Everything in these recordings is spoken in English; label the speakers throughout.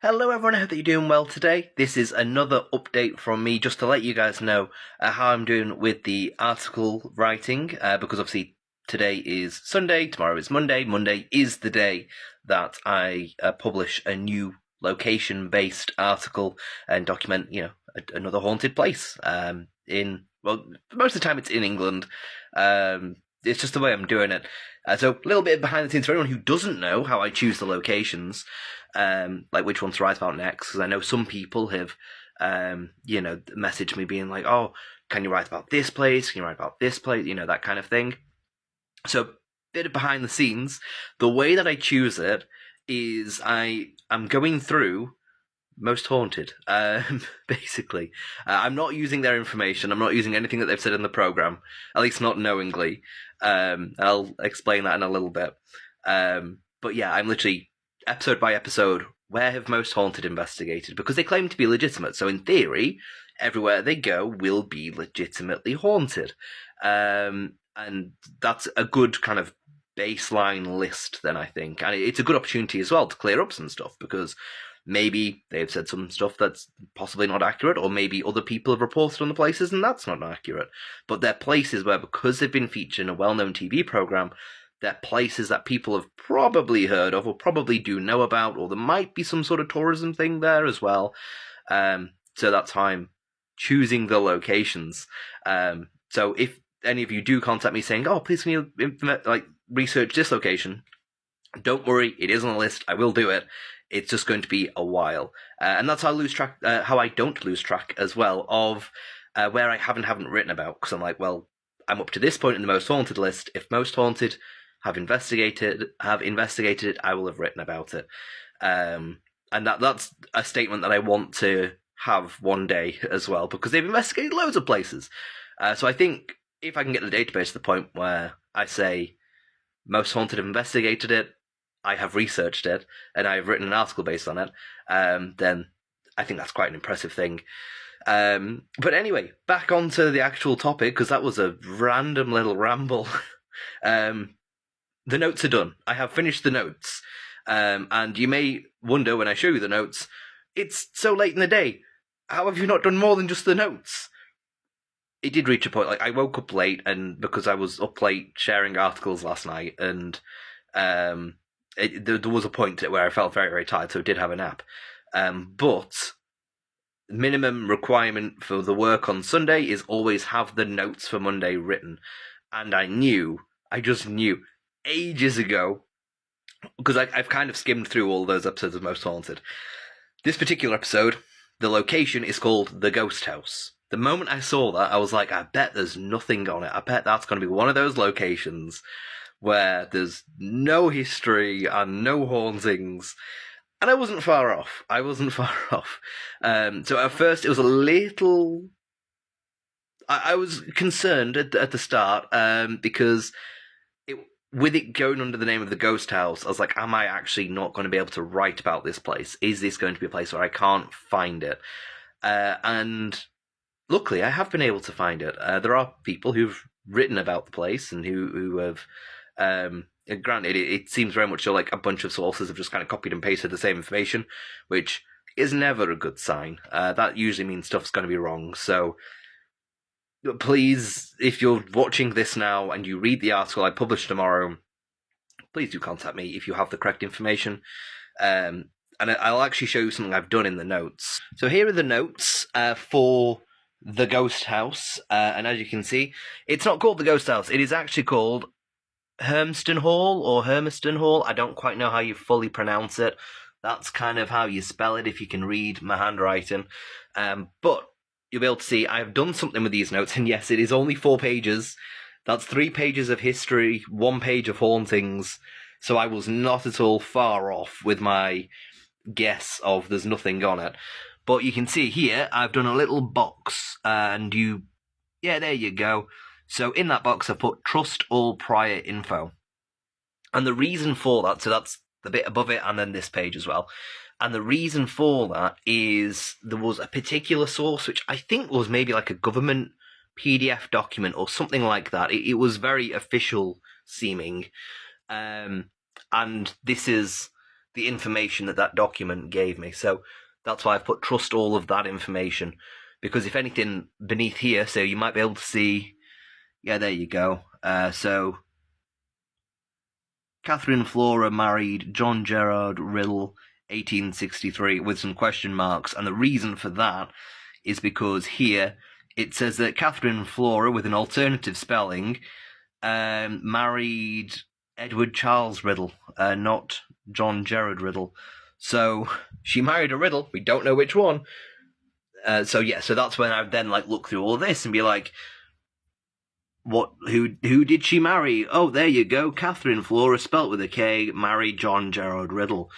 Speaker 1: Hello everyone, I hope that you're doing well today. This is another update from me just to let you guys know how I'm doing with the article writing, because obviously today is Sunday, tomorrow is Monday. Monday is the day that I publish a new location-based article and document, another haunted place. Most of the time it's in England. It's just the way I'm doing it. So a little bit behind the scenes for anyone who doesn't know how I choose the locations, like which one to write about next, because I know some people have, messaged me being like, oh, can you write about this place? Can you write about this place? That kind of thing. So, bit of behind the scenes. The way that I choose it is I'm going through most haunted, basically. I'm not using their information. I'm not using anything that they've said in the program, at least not knowingly. I'll explain that in a little bit. But yeah, I'm literally episode by episode. Where have most haunted investigated? Because they claim to be legitimate. So in theory, everywhere they go will be legitimately haunted. And that's a good kind of baseline list, then, I think. And it's a good opportunity as well to clear up some stuff, because maybe they've said some stuff that's possibly not accurate, or maybe other people have reported on the places and that's not accurate. But they're places where, because they've been featured in a well-known TV program, they're places that people have probably heard of or probably do know about, or there might be some sort of tourism thing there as well. So that's how I'm choosing the locations. So if any of you do contact me saying, oh, please can you research this location, don't worry, it is on the list. I will do it. It's just going to be a while, and that's how I lose track. How I don't lose track as well of where I haven't written about, because I'm like, well, I'm up to this point in the most haunted list. If most haunted have investigated it, I will have written about it, and that's a statement that I want to have one day as well, because they've investigated loads of places. So I think if I can get the database to the point where I say most haunted have investigated it, I have researched it, and I've written an article based on it, then I think that's quite an impressive thing. But anyway, back onto the actual topic, because that was a random little ramble. The notes are done. I have finished the notes. And you may wonder when I show you the notes, it's so late in the day. How have you not done more than just the notes? It did reach a point, like I woke up late, and because I was up late sharing articles last night, and there was a point where I felt very, very tired, so I did have a nap. But minimum requirement for the work on Sunday is always have the notes for Monday written. And I just knew ages ago, because I've kind of skimmed through all those episodes of Most Haunted. This particular episode, the location is called The Ghost House. The moment I saw that, I was like, I bet there's nothing on it. I bet that's going to be one of those locations where there's no history and no hauntings. And I wasn't far off. So at first it was a little... I was concerned at the start, because with it going under the name of the Ghost House, I was like, am I actually not going to be able to write about this place? Is this going to be a place where I can't find it? And luckily I have been able to find it. There are people who've written about the place and who have... granted, it seems very much like a bunch of sources have just kind of copied and pasted the same information, which is never a good sign. That usually means stuff's going to be wrong. So please, if you're watching this now and you read the article I publish tomorrow, please do contact me if you have the correct information. And I'll actually show you something I've done in the notes. So here are the notes for the Ghost House. And as you can see, it's not called the Ghost House. It is actually called Hermeston Hall or Hermeston Hall. I don't quite know how you fully pronounce it. That's kind of how you spell it if you can read my handwriting. But you'll be able to see I've done something with these notes, and yes, it is only 4 pages. That's 3 pages of history, 1 page of hauntings. So I was not at all far off with my guess of there's nothing on it. But you can see here, I've done a little box, and there you go. So in that box, I put trust all prior info. And the reason for that, so that's the bit above it and then this page as well. And the reason for that is there was a particular source, which I think was maybe like a government PDF document or something like that. It was very official seeming. And this is the information that document gave me. So that's why I've put trust all of that information, because if anything beneath here, so you might be able to see. Yeah, there you go. So Catherine Flora married John Gerard Riddle, 1863, with some question marks, and the reason for that is because here it says that Catherine Flora, with an alternative spelling, married Edward Charles Riddle, not John Gerard Riddle. So she married a Riddle. We don't know which one. So that's when I would then look through all this and be like, what? Who did she marry? Oh, there you go. Catherine Flora, spelt with a K, married John Gerard Riddle,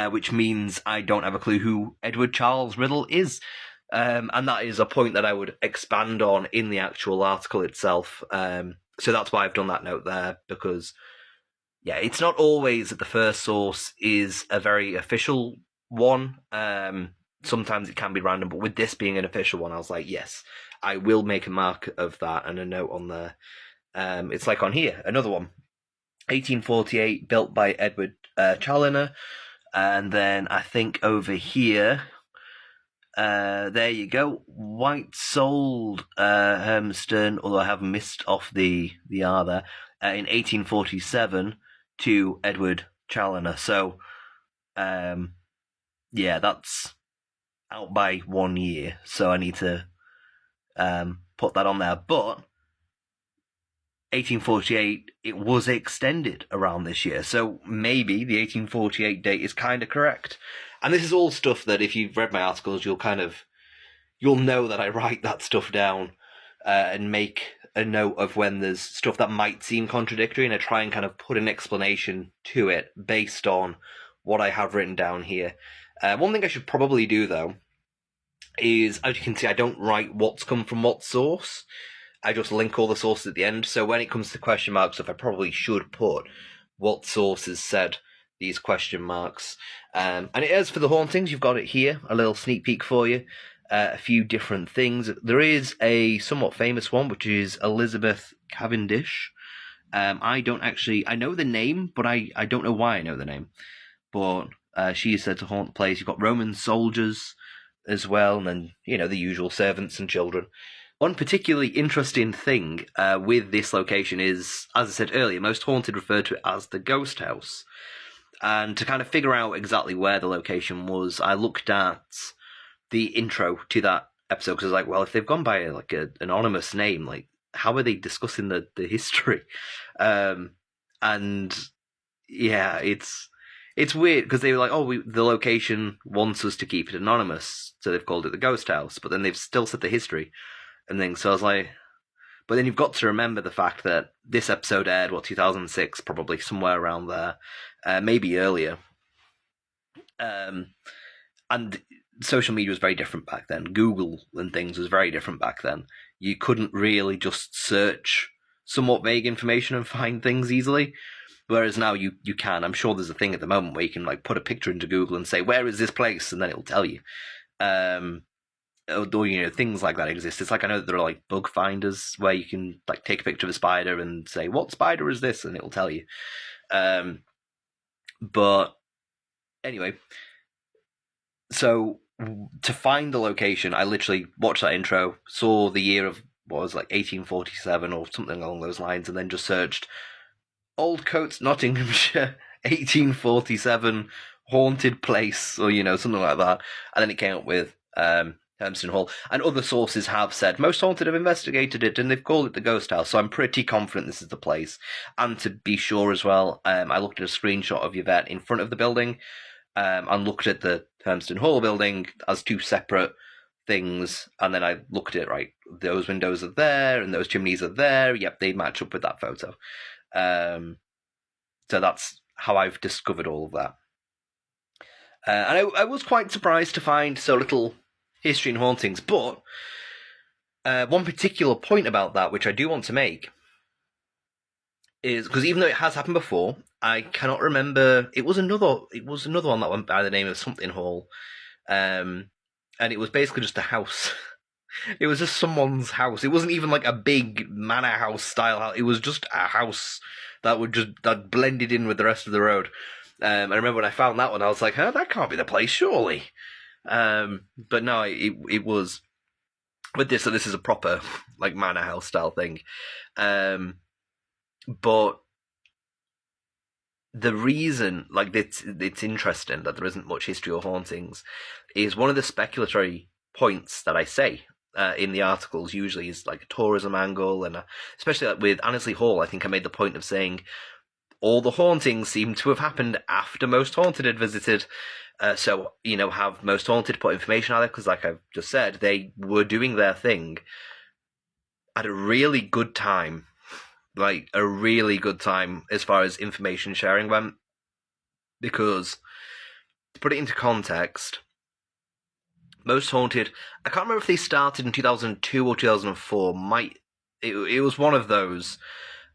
Speaker 1: which means I don't have a clue who Edward Charles Riddle is. And that is a point that I would expand on in the actual article itself. So that's why I've done that note there, because, yeah, it's not always that the first source is a very official one. Sometimes it can be random, but with this being an official one, I was like, yes, I will make a mark of that and a note on there. It's like on here, another one. 1848, built by Edward Challoner. And then I think over here, there you go, White sold Hermeston, although I have missed off the R there, in 1847 to Edward Challoner. So, yeah, that's out by 1 year. So I need to put that on there. But 1848, it was extended around this year. So maybe the 1848 date is kind of correct. And this is all stuff that if you've read my articles, you'll know that I write that stuff down and make a note of when there's stuff that might seem contradictory, and I try and kind of put an explanation to it based on what I have written down here. One thing I should probably do, though, is, as you can see, I don't write what's come from what source. I just link all the sources at the end. So when it comes to question mark stuff, I probably should put what sources said these question marks. And it is for the hauntings. You've got it here, a little sneak peek for you. A few different things. There is a somewhat famous one, which is Elizabeth Cavendish. I know the name, but I don't know why I know the name. But she is said to haunt the place. You've got Roman soldiers as well, and then, the usual servants and children. One particularly interesting thing with this location is, as I said earlier, most haunted refer to it as the ghost house. And to kind of figure out exactly where the location was, I looked at the intro to that episode, because I was like, well, if they've gone by an anonymous name, how are they discussing the history? And yeah, it's weird, because they were like, the location wants us to keep it anonymous, so they've called it the ghost house, but then they've still said the history and things. So I was like, but then you've got to remember the fact that this episode aired, 2006, probably somewhere around there, maybe earlier. And social media was very different back then. Google and things was very different back then. You couldn't really just search somewhat vague information and find things easily. Whereas now you can. I'm sure there's a thing at the moment where you can put a picture into Google and say, where is this place? And then it'll tell you. Or things like that exist. It's I know that there are bug finders where you can take a picture of a spider and say, what spider is this? And it'll tell you. But anyway, so to find the location, I literally watched that intro, saw the year of 1847 or something along those lines, and then just searched Old Coates, Nottinghamshire, 1847 haunted place, or something like that, and then it came up with Hermeston Hall. And other sources have said most haunted have investigated it and they've called it the ghost house, so I'm pretty confident this is the place. And to be sure as well, I looked at a screenshot of Yvette in front of the building, and looked at the Hermeston Hall building as two separate things, and then I looked at it, those windows are there and those chimneys are there, yep, they match up with that photo. So that's how I've discovered all of that. And I was quite surprised to find so little history and hauntings, but one particular point about that, which I do want to make, is because even though it has happened before, I cannot remember. It was another one that went by the name of something Hall, and it was basically just a house. It was just someone's house. It wasn't even a big manor house style house. It was just a house that blended in with the rest of the road. I remember when I found that one, I was like, "Huh, that can't be the place, surely." But no, it was with this. So this is a proper like manor house style thing. But the reason, like, it's interesting that there isn't much history or hauntings, is one of the speculatory points that I say in the articles usually is like a tourism angle, and especially like with Annesley Hall, I think I made the point of saying all the hauntings seem to have happened after Most Haunted had visited. So, have Most Haunted put information out there, because like I've just said, they were doing their thing at a really good time. Like, a really good time as far as information sharing went. Because, to put it into context, Most Haunted, I can't remember if they started in 2002 or 2004. It was one of those.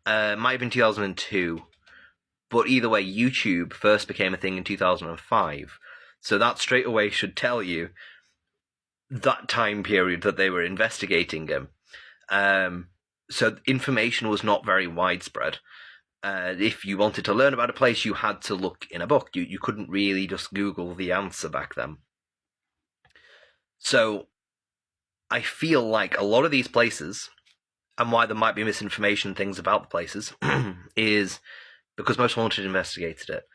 Speaker 1: Might have been 2002. But either way, YouTube first became a thing in 2005. So that straight away should tell you that time period that they were investigating him. So information was not very widespread. If you wanted to learn about a place, you had to look in a book. You couldn't really just Google the answer back then. So I feel like a lot of these places, and why there might be misinformation things about the places, is because Most Haunted investigated it.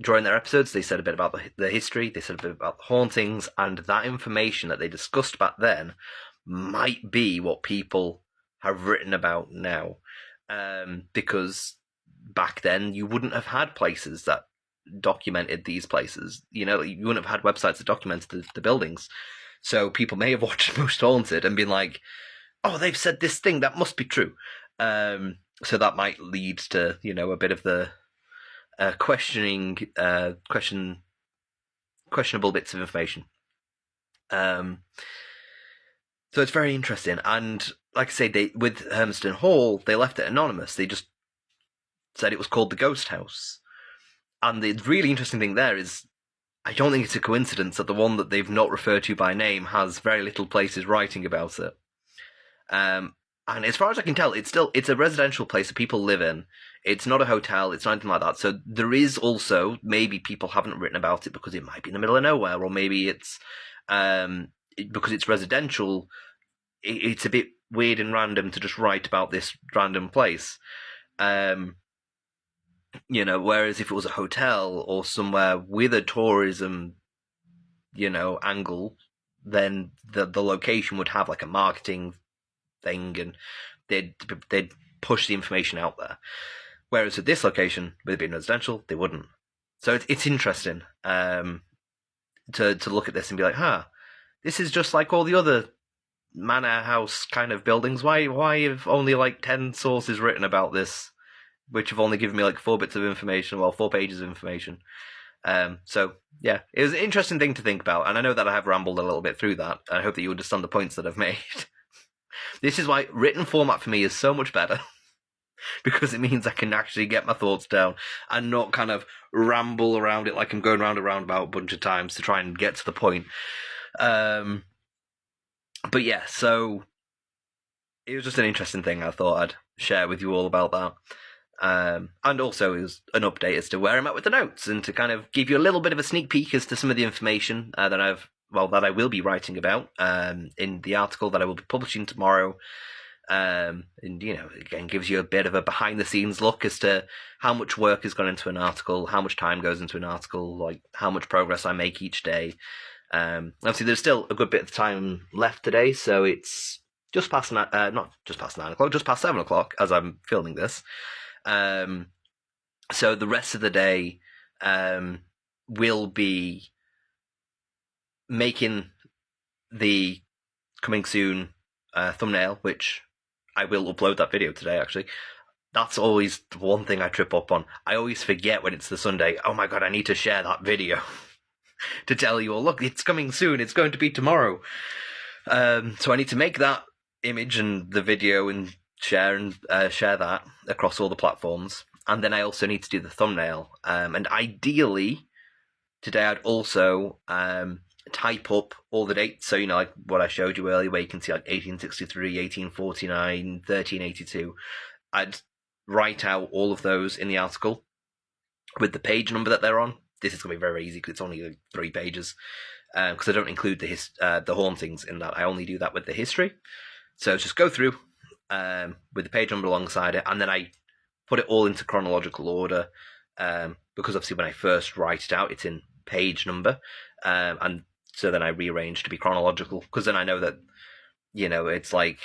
Speaker 1: During their episodes, they said a bit about the history, they said a bit about the hauntings, and that information that they discussed back then might be what people have written about now. Because back then, you wouldn't have had places that documented these places. You wouldn't have had websites that documented the buildings. So people may have watched Most Haunted and been like, oh, they've said this thing, that must be true. So that might lead to, a bit of the questionable bits of information. So it's very interesting. And like I say, with Hermeston Hall, they left it anonymous. They just said it was called the Ghost House. And the really interesting thing there is, I don't think it's a coincidence that the one that they've not referred to by name has very little places writing about it. And as far as I can tell, it's a residential place that people live in. It's not a hotel. It's not anything like that. So there is also, maybe people haven't written about it because it might be in the middle of nowhere, or maybe it's because it's residential. It's a bit weird and random to just write about this random place. Whereas if it was a hotel or somewhere with a tourism, angle, then the location would have like a marketing thing, and they'd push the information out there. Whereas at this location, with it being residential, they wouldn't. So it's interesting to look at this and be like, this is just like all the other manor house kind of buildings. Why have only like 10 sources written about this, which have only given me like 4 bits of information, 4 pages of information. So yeah, it was an interesting thing to think about, and I know that I have rambled a little bit through that. I hope that you understand the points that I've made. This is why written format for me is so much better, because it means I can actually get my thoughts down and not kind of ramble around it like I'm going round and roundabout a bunch of times to try and get to the point. But yeah, so it was just an interesting thing I thought I'd share with you all about that. And also it was an update as to where I'm at with the notes, and to kind of give you a little bit of a sneak peek as to some of the information that I will be writing about in the article that I will be publishing tomorrow. And, again, gives you a bit of a behind-the-scenes look as to how much work has gone into an article, how much time goes into an article, like how much progress I make each day. Obviously, there's still a good bit of time left today, so it's just past not just past 9 o'clock, just past 7 o'clock as I'm filming this. So the rest of the day will be making the coming soon thumbnail, which I will upload that video today, actually. That's always the one thing I trip up on. I always forget when it's the Sunday, oh my god, I need to share that video to tell you all, look, it's coming soon, it's going to be tomorrow. So I need to make that image and the video and share that across all the platforms. And then I also need to do the thumbnail. And ideally, today I'd also type up all the dates. So, like what I showed you earlier, where you can see like 1863, 1849, 1382. I'd write out all of those in the article. with the page number that they're on. This is going to be very easy because it's only like 3 pages. Because I don't include the hauntings in that. I only do that with the history. So just go through with the page number alongside it, and then I put it all into chronological order. Because obviously when I first write it out, it's in page number, and so then I rearrange to be chronological. Because then I know that it's like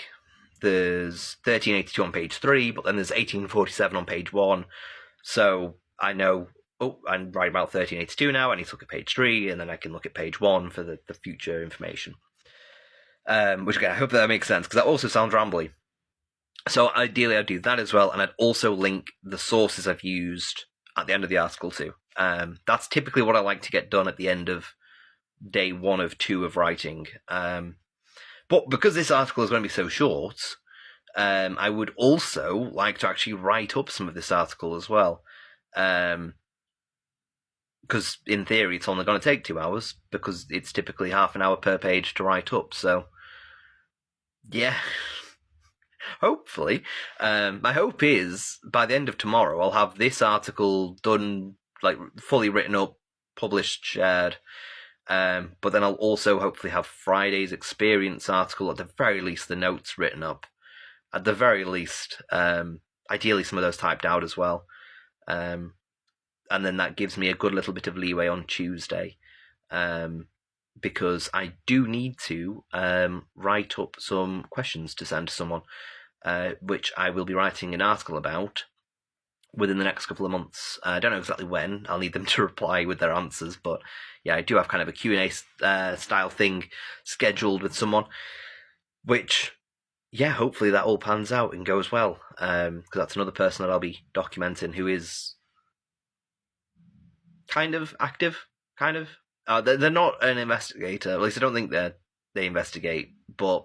Speaker 1: there's 1382 on page 3, but then there's 1847 on page 1. So I know, I'm writing about 1382 now, I need to look at page 3, and then I can look at page 1 for the future information. Which, again, I hope that makes sense, because that also sounds rambly. So ideally I'd do that as well, and I'd also link the sources I've used at the end of the article too. That's typically what I like to get done at the end of day 1 of 2 of writing. But because this article is going to be so short, I would also like to actually write up some of this article as well. Because in theory it's only going to take 2 hours, because it's typically half an hour per page to write up. So, yeah. Hopefully. My hope is by the end of tomorrow I'll have this article done, like fully written up, published, shared. But then I'll also hopefully have Friday's experience article, at the very least the notes written up. At the very least, ideally some of those typed out as well. And then that gives me a good little bit of leeway on Tuesday. Because I do need to write up some questions to send to someone, which I will be writing an article about within the next couple of months. I don't know exactly when. I'll need them to reply with their answers, but yeah, I do have kind of a Q&A style thing scheduled with someone, which, yeah, hopefully that all pans out and goes well, because that's another person that I'll be documenting who is kind of active, kind of. They're not an investigator, at least I don't think they investigate, but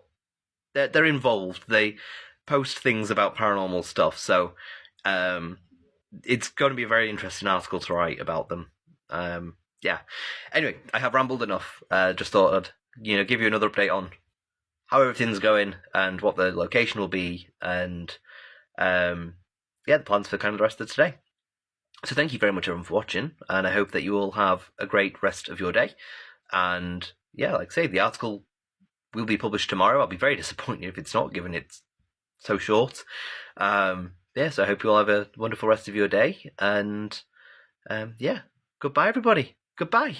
Speaker 1: they're involved. They post things about paranormal stuff, so it's going to be a very interesting article to write about them. Yeah. Anyway, I have rambled enough. Just thought I'd give you another update on how everything's going and what the location will be, and the plans for kind of the rest of today. So thank you very much everyone for watching, and I hope that you all have a great rest of your day. And yeah, like I say, the article will be published tomorrow. I'll be very disappointed if it's not, given it's so short. So I hope you all have a wonderful rest of your day, and yeah, goodbye everybody. Goodbye.